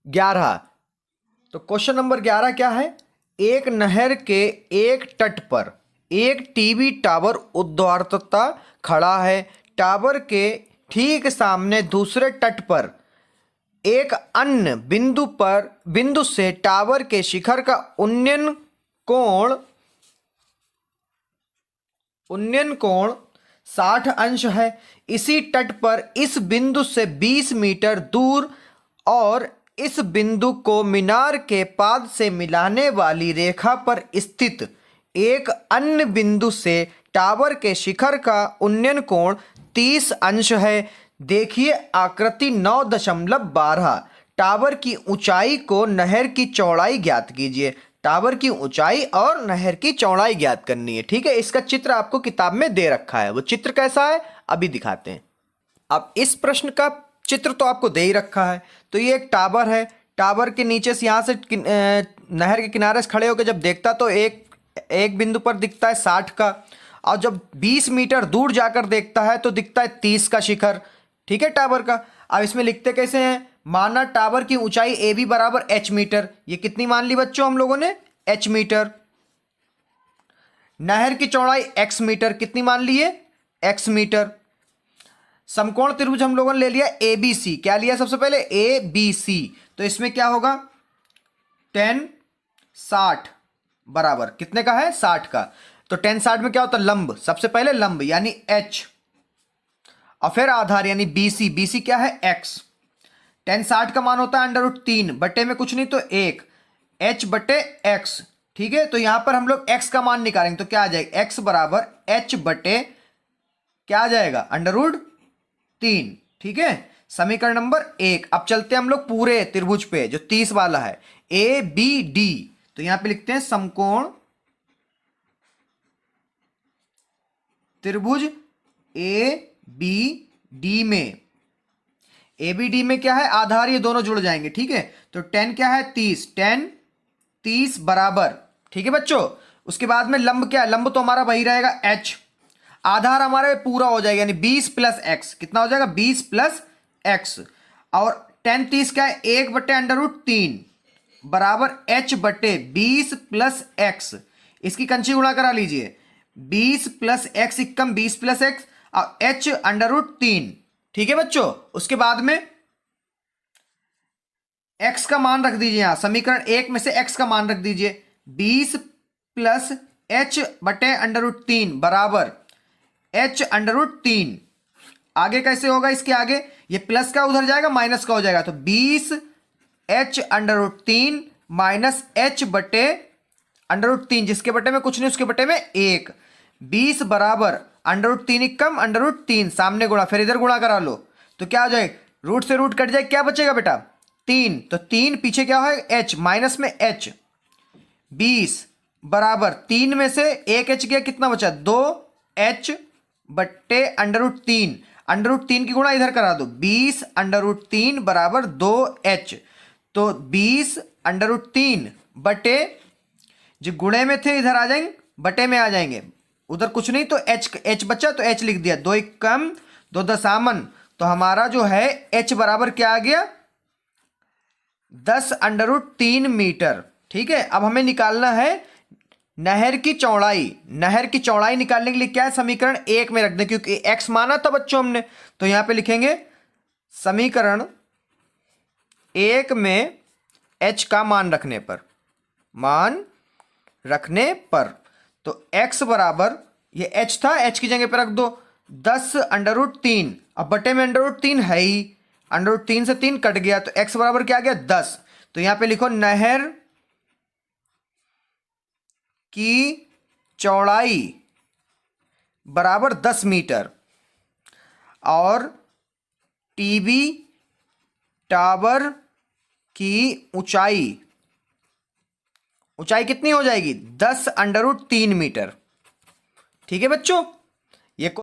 11। तो question number 11 क्या है? एक नहर के एक तट पर एक टीवी टावर ऊर्ध्वाधरता खड़ा है। टावर के ठीक सामने दूसरे तट पर एक अन्य बिंदु से टावर के शिखर का उन्नयन कोण 60 अंश है। इसी तट पर इस बिंदु से 20 मीटर दूर और इस बिंदु को मीनार के पाद से मिलाने वाली रेखा पर स्थित एक अन्य बिंदु से टावर के शिखर का उन्नयन कोण 30 अंश है। देखिए आकृति 9.12। टावर की ऊंचाई को नहर की चौड़ाई ज्ञात कीजिए। टावर की ऊंचाई और नहर की चौड़ाई ज्ञात करनी है। ठीक है, इसका चित्र आपको किताब में दे रखा है। वो चित्र कैसा है अभी दिखाते हैं। अब इस प्रश्न का चित्र तो आपको दे ही रखा है। तो ये एक टावर है। टावर के नीचे से यहाँ से नहर के किनारे से खड़े होकर जब देखता तो एक बिंदु पर दिखता है 60 का, और जब 20 मीटर दूर जाकर देखता है तो दिखता है 30 का शिखर। ठीक है, टावर का। अब इसमें लिखते कैसे हैं? माना टावर की ऊंचाई ए बी बराबर h मीटर। ये कितनी मान ली बच्चों हम लोगों ने? h metre. नहर की चौड़ाई x मीटर। कितनी मान ली है? x metre. समकोण त्रिभुज हम लोगों ने ले लिया ए बी सी। क्या लिया सबसे पहले? A B C. तो इसमें क्या होगा? 10 60 बराबर कितने का है? 60 का। तो 10 60 में क्या होता है? लंब। सबसे पहले लंब यानी h, और फिर आधार यानी BC। BC क्या है? x। 10 60 का मान होता है √3 बटे में कुछ नहीं तो 1 h बटे x। ठीक है, तो यहां पर हम लोग x का मान निकालेंगे तो क्या आ जाएगा? x बराबर h बटे क्या आ जाएगा? √3। ठीक है, समीकरण नंबर 1। अब चलते हैं हम लोग पूरे त्रिभुज पे जो 30 वाला है, ABD। तो यहां पे लिखते हैं समकोण त्रिभुज ABD में। ABD में क्या है? आधार ये दोनों जुड़ जाएंगे। ठीक है, तो 10 क्या है? 30। 10 30 बराबर। ठीक है बच्चों, उसके बाद में लंब क्या है? लंब तो हमारा वही रहेगा h। आधार हमारा पूरा हो जाएगा यानी 20 प्लस x। कितना हो जाएगा? 20 प्लस x। और 10 30 क्या है? 1 बटे √3 बराबर h बटे 20 प्लस x। इसकी कंची गुणा करा लीजिए। 20 प्लस x इक्कम 20 प्लस x और h √3। ठीक है बच्चों, उसके बाद में x का मान रख दीजिए। यहां समीकरण 1 में से x का मान रख दीजिए। 20 प्लस h बटे √3 बराबर h √3। आगे कैसे होगा? इसके आगे ये प्लस का उधर जाएगा, माइनस का हो जाएगा। तो 20 h √3 माइनस h बटे √3, जिसके बटे में कुछ नहीं उसके बटे में 1। 20 बराबर √3 इक्कम √3 सामने गुणा, फिर इधर गुणा करा लो तो क्या हो जाएगा? रूट से रूट कट जाए, क्या बचेगा बेटा? 3। तो 3 पीछे क्या है? h माइनस में h। 20 बराबर 3 में से 1 h गया, कितना बचा? 2 h बट्टे √3। √3 की गुणा इधर करा दो। 20 √3 बराबर 2 h। तो 20 √3 बटे, जो गुणे में थे इधर आ जाएंगे, बटे में आ जाएंगे। उधर कुछ नहीं तो h बचा तो h लिख दिया। 2 कम 2 दशामन, तो हमारा जो है h बराबर क्या आ गया? 10 √3 मीटर। ठीक है, अब हमें निकालना है नहर की चौड़ाई। नहर की चौड़ाई निकालने के लिए क्या है? समीकरण 1 में रख दें, क्योंकि x माना था बच्चों हमने। तो यहां पे लिखेंगे समीकरण 1 में h का मान रखने पर, तो x बराबर, ये h था, h की जगह पर रख दो 10 √3। अब बटे में √3 है ही, √3 से 3 कट गया तो x बराबर क्या आ गया? 10। तो यहां पे लिखो नहर की चौड़ाई बराबर 10 मीटर और टीवी टावर की ऊंचाई कितनी हो जाएगी? 10 √3 मीटर। ठीक है बच्चों।